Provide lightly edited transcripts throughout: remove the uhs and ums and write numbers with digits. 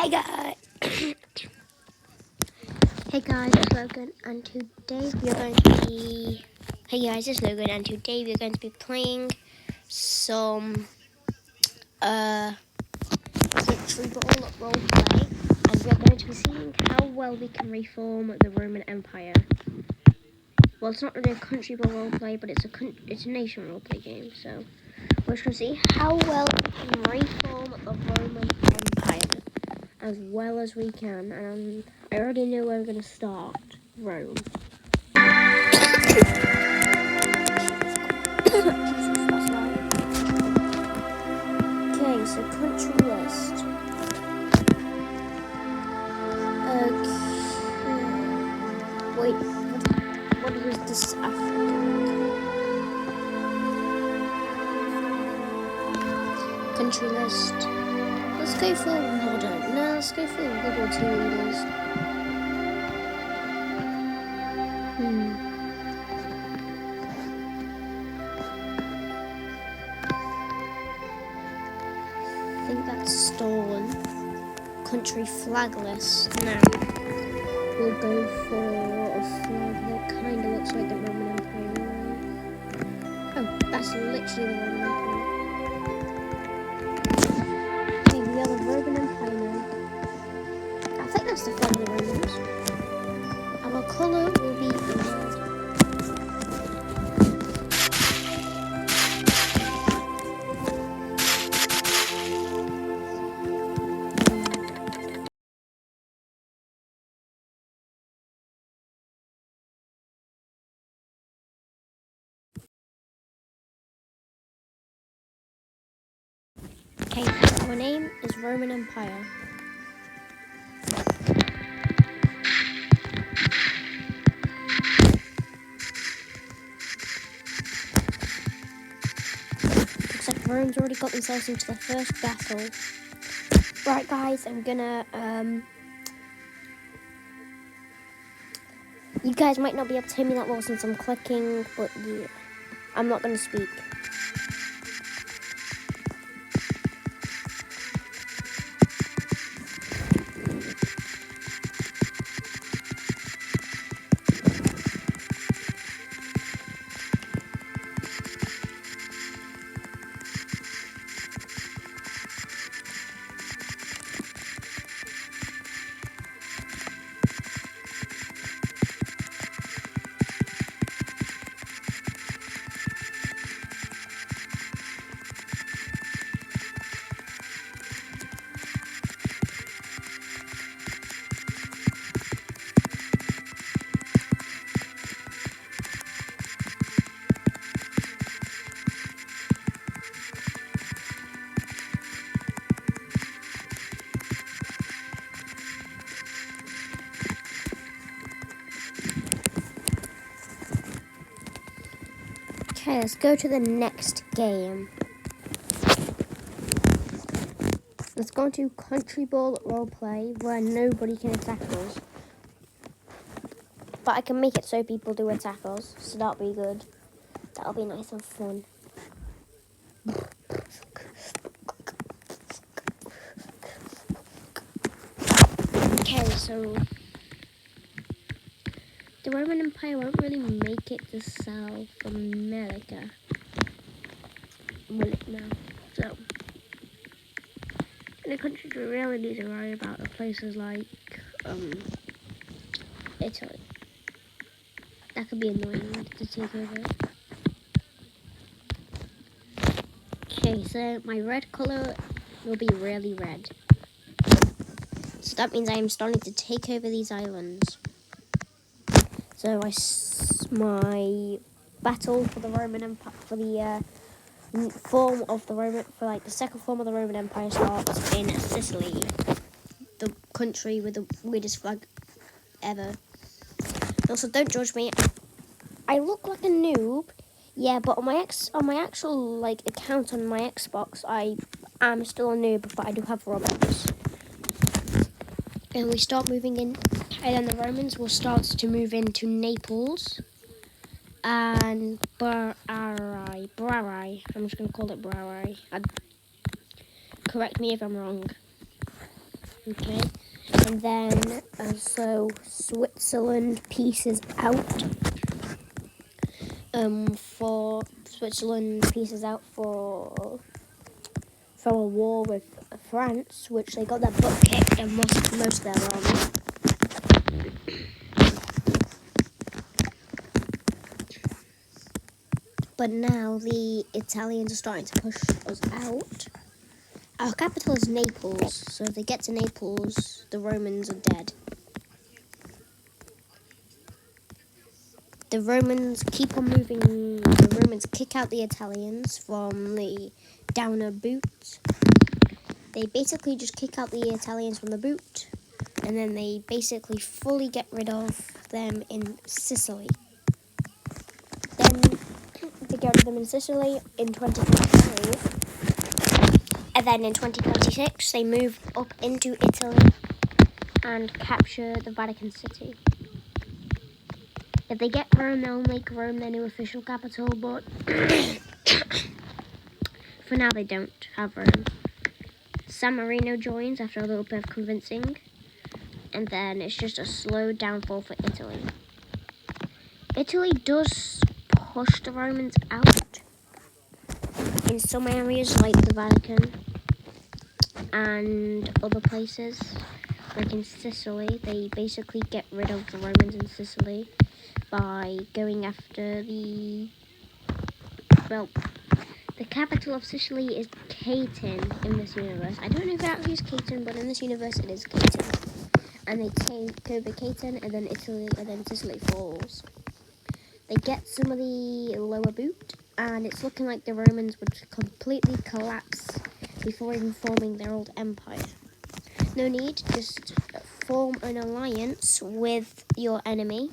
Hi guys. Hey guys, it's Logan, and today we're going to be. Hey guys, it's Logan, and today we're going to be playing some country ball roleplay, and we're going to be seeing how well we can reform the Roman Empire. Well, it's not really a country ball roleplay, but it's a nation roleplay game. So we're just going to see how well we can reform the Roman Empire as well as we can, and I already know where we're going to start. Rome. Okay, so country list. Okay. Wait, what is this African? Country list. Let's go for modern. No, let's go for World War II leaders. I think that's stolen. Country flag list. Now we'll go for a flag that kind of looks like the Roman Empire. Oh, that's literally the Roman Empire. Okay, we are the Roman Empire now. I think that's the flag of the Romans. Our colour will be red. Okay, our name is Roman Empire. Looks like Rome's already got themselves into the first battle. Right guys, I'm gonna you guys might not be able to hear me that well since I'm clicking, but yeah, I'm not gonna speak. Okay, let's go to the next game. Let's go into country ball roleplay where nobody can attack us. But I can make it so people do attack us, so that'll be good. That'll be nice and fun. Okay, so the Roman Empire won't really make it to South America. Will it now? So, in the countries we really need to worry about are places like Italy. That could be annoying to take over. Okay, so my red colour will be really red. So that means I am starting to take over these islands. So my battle for the Roman Empire, for the form of the Roman, for like the second form of the Roman Empire starts in Sicily, the country with the weirdest flag ever. Also, don't judge me. I look like a noob, yeah, but on my actual like account on my Xbox, I am still a noob, but I do have Robux. And we start moving in, and then the Romans will start to move into Naples and Bari. I'm just gonna call it Bari. Correct me if I'm wrong. Okay, and then so Switzerland pieces out. For Switzerland pieces out for a war with France, which they got their butt kicked and most of their army. But now the Italians are starting to push us out. Our capital is Naples, so if they get to Naples, the Romans are dead. The Romans keep on moving. The Romans kick out the Italians from the Downer Boot. They basically just kick out the Italians from the boot, and then they basically fully get rid of them in Sicily. Then they get rid of them in Sicily in 2025. And then in 2026, they move up into Italy and capture the Vatican City. If they get Rome, they'll make Rome their new official capital, but for now they don't have Rome. San Marino joins after a little bit of convincing, and then it's just a slow downfall for Italy. Italy does push the Romans out in some areas like the Vatican and other places. Like in Sicily, they basically get rid of the Romans in Sicily by going after the capital of Sicily is Caton in this universe. I don't know if it actually is Caton, but in this universe it is Caton. And they take over Caton, and then Sicily falls. They get some of the lower boot, and it's looking like the Romans would completely collapse before even forming their old empire. No need, just form an alliance with your enemy.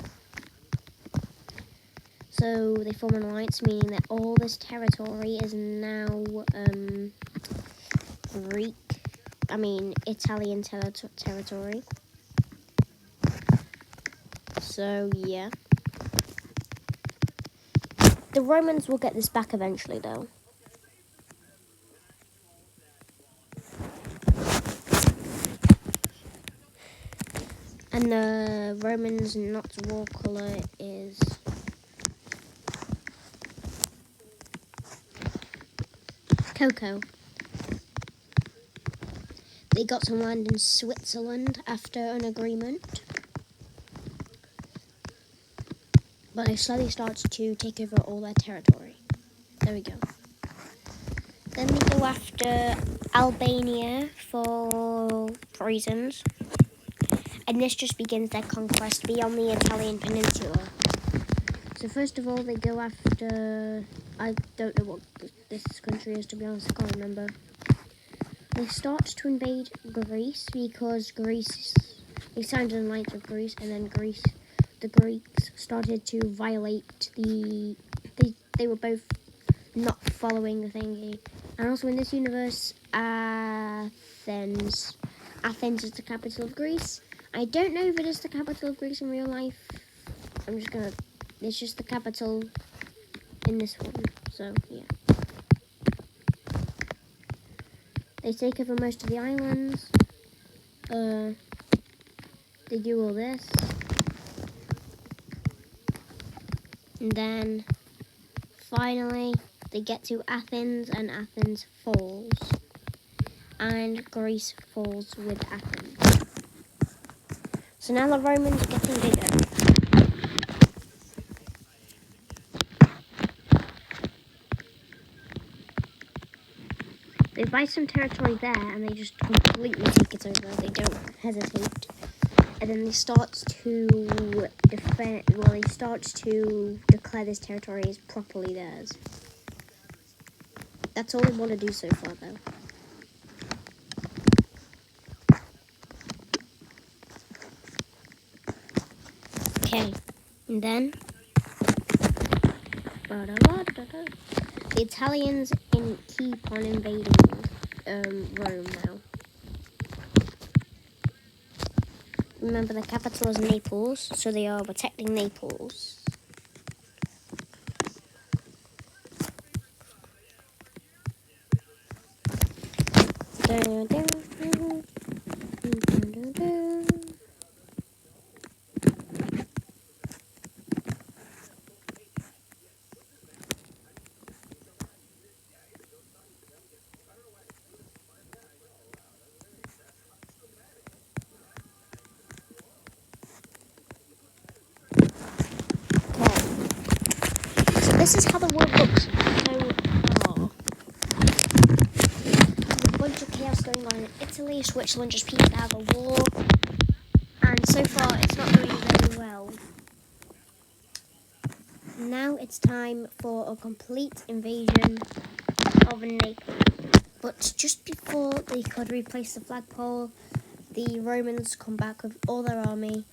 So they form an alliance, meaning that all this territory is now Italian territory. So yeah. The Romans will get this back eventually, though. And the Romans' not war colour is cocoa. They got some land in Switzerland after an agreement. But they slowly start to take over all their territory. There we go. Then they go after Albania for reasons. And this just begins their conquest beyond the Italian peninsula. So first of all, they go after... I don't know what this country is, to be honest, I can't remember. They start to invade Greece because they signed an alliance with Greece, and then the Greeks started to violate they were both not following the thingy. And also in this universe, Athens is the capital of Greece. I don't know if it is the capital of Greece in real life. It's just the capital in this one, so yeah. They take over most of the islands. They do all this. And then, finally, they get to Athens, and Athens falls. And Greece falls with Athens. So now the Romans are getting bigger. They buy some territory there, and they just completely take it over. They don't hesitate. And then they start to declare this territory as properly theirs. That's all they want to do so far, though. Okay, and then the Italians keep on invading Rome now. Remember, the capital is Naples, so they are protecting Naples. this is how the world looks so far. There's a bunch of chaos going on in Italy. Switzerland just peaked out of the war. And so far, it's not going very well. Now it's time for a complete invasion of Naples. But just before they could replace the flagpole, the Romans come back with all their army.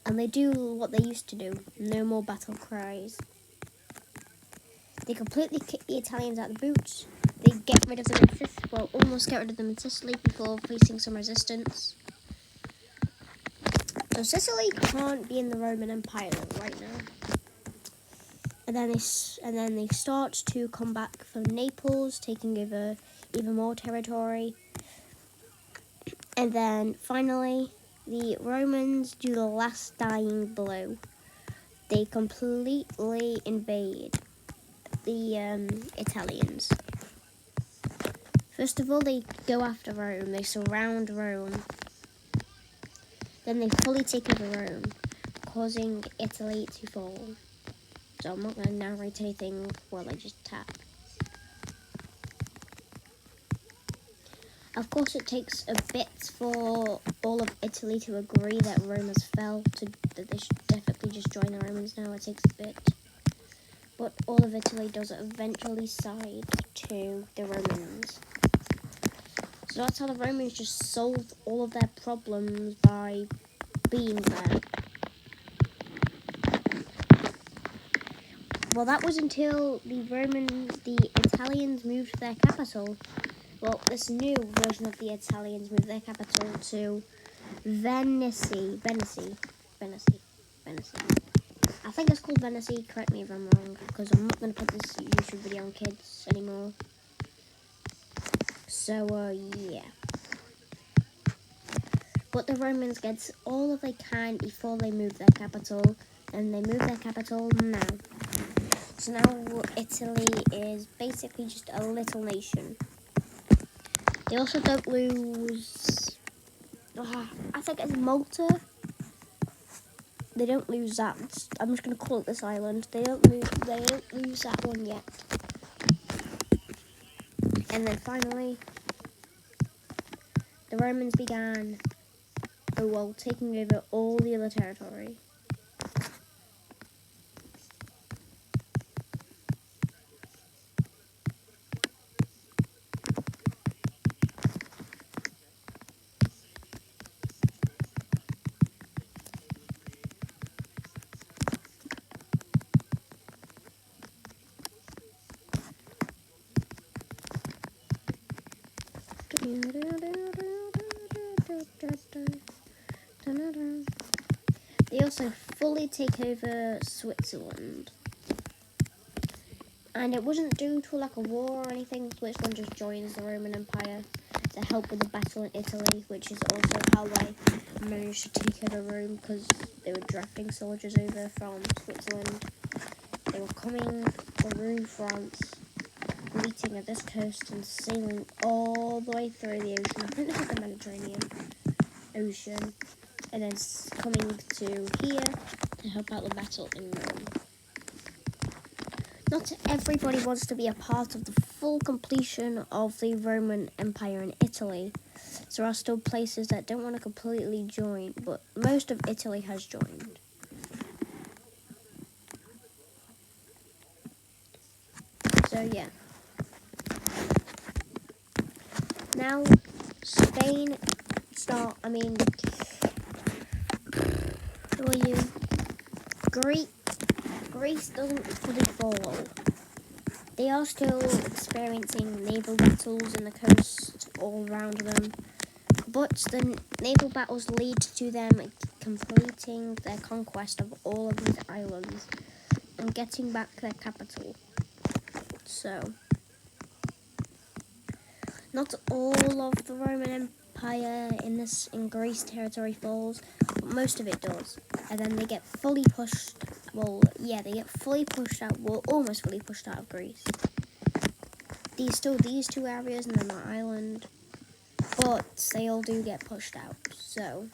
And they do what they used to do. No more battle cries. They completely kick the Italians out of the boots. They get rid of them in Sicily, well, almost get rid of them in Sicily before facing some resistance. So Sicily can't be in the Roman Empire right now. And then they start to come back from Naples, taking over even more territory. And then finally, the Romans do the last dying blow. They completely invade the Italians. First of all, they go after Rome. They surround Rome. Then they fully take over Rome, causing Italy to fall. So I'm not going to narrate anything while I just tap. Of course, it takes a bit for all of Italy to agree that Rome has fell, that they should definitely just join the Romans now. It takes a bit. But all of Italy does eventually side to the Romans. So that's how the Romans just solved all of their problems by being there. Well, that was until the Italians moved their capital. Well, this new version of the Italians moved their capital to Venice. I think it's called Venice. Correct me if I'm wrong, because I'm not going to put this YouTube video on kids anymore. So, yeah. But the Romans get all of they can before they move their capital, and they move their capital now. So now Italy is basically just a little nation. They also don't lose, I think it's Malta. They don't lose that. I'm just going to call it this island. They don't lose that one yet. And then finally, the Romans began, taking over all the other territory. They also fully take over Switzerland. And it wasn't due to like a war or anything. Switzerland just joins the Roman Empire to help with the battle in Italy, which is also how they managed to take over Rome, because they were drafting soldiers over from Switzerland. They were coming through France, meeting at this coast and sailing all the way through the ocean. I think this is the Mediterranean Ocean. And then coming to here to help out the battle in Rome. Not everybody wants to be a part of the full completion of the Roman Empire in Italy. So there are still places that don't want to completely join, but most of Italy has joined. So yeah. Now Spain who are you? Greece doesn't fully follow. They are still experiencing naval battles in the coast all around them, but the naval battles lead to them completing their conquest of all of these islands and getting back their capital. So, not all of the Roman Empire in Greece territory falls, but most of it does. And then they get fully pushed, they get fully pushed out, almost fully pushed out of Greece. These two areas and then the island, but they all do get pushed out, so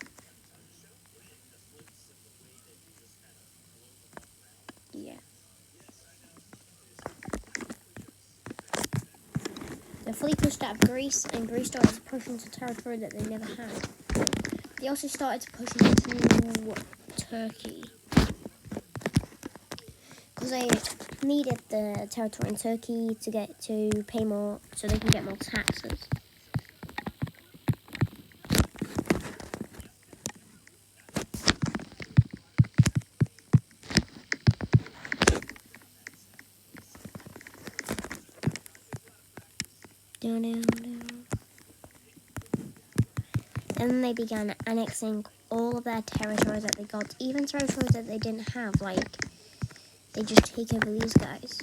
yeah. they fully pushed out of Greece, and Greece started to push into territory that they never had. They also started to push into Turkey, because they needed the territory in Turkey to pay more, so they can get more taxes. And they began annexing all of their territories that they got, even territories that they didn't have, like, they just take over these guys.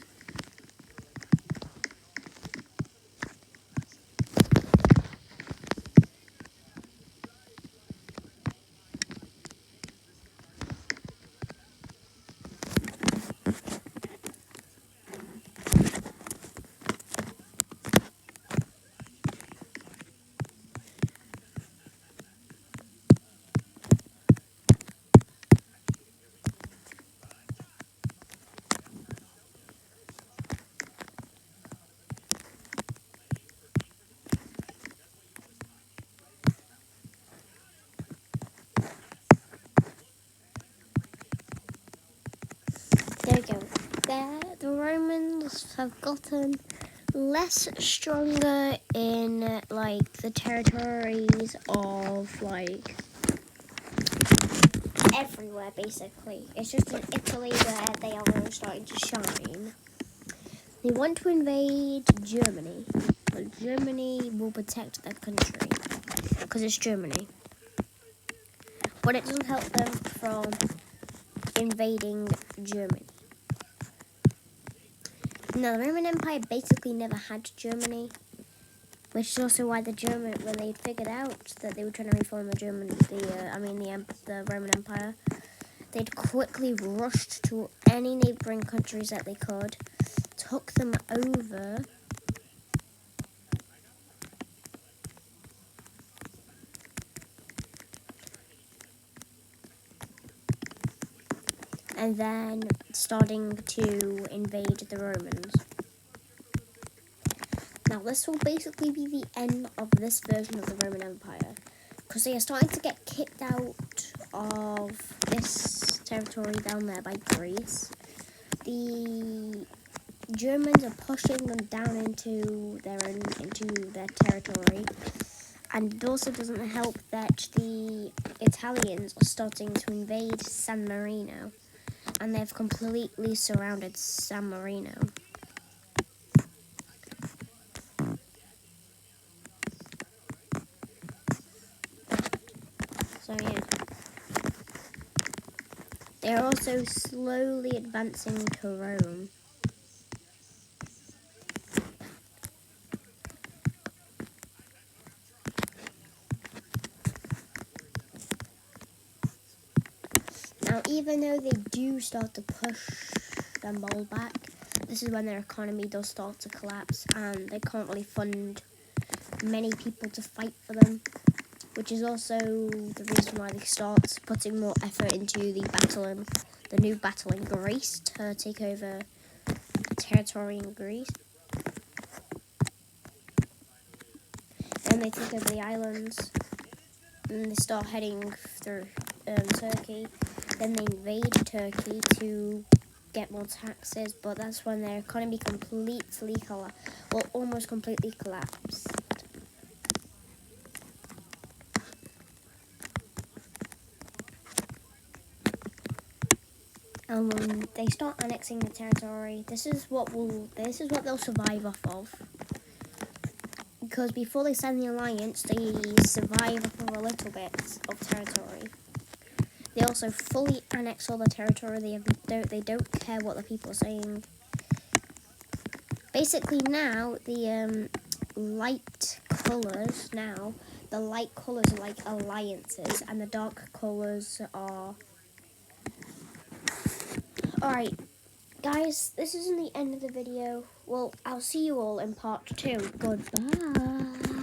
There we go. There, the Romans have gotten less stronger in, like, the territories of, like, everywhere, basically. It's just in Italy where they are really starting to shine. They want to invade Germany, but Germany will protect their country, because it's Germany. But it doesn't help them from invading Germany. Now, the Roman Empire basically never had Germany, which is also why when they figured out that they were trying to reform the Roman Empire, they'd quickly rushed to any neighboring countries that they could, took them over, and then starting to invade the Romans. Now, this will basically be the end of this version of the Roman Empire, because they are starting to get kicked out of this territory down there by Greece. The Germans are pushing them down into their territory, and it also doesn't help that the Italians are starting to invade San Marino, and they've completely surrounded San Marino. So yeah, they're also slowly advancing to Rome. Now, even though they do start to push them all back, this is when their economy does start to collapse, and they can't really fund many people to fight for them, which is also the reason why they start putting more effort into the new battle in Greece to take over territory in Greece. Then they take over the islands, and they start heading through Turkey. Then they invade Turkey to get more taxes, but that's when their economy almost completely collapsed. And when they start annexing the territory, this is what they'll survive off of. Because before they sign the alliance, they survive off of a little bit of territory. They also fully annex all the territory. They don't care what the people are saying. Basically now, the light colours are like alliances, and the dark colours are... Alright, guys, this isn't the end of the video. Well, I'll see you all in part 2. Goodbye.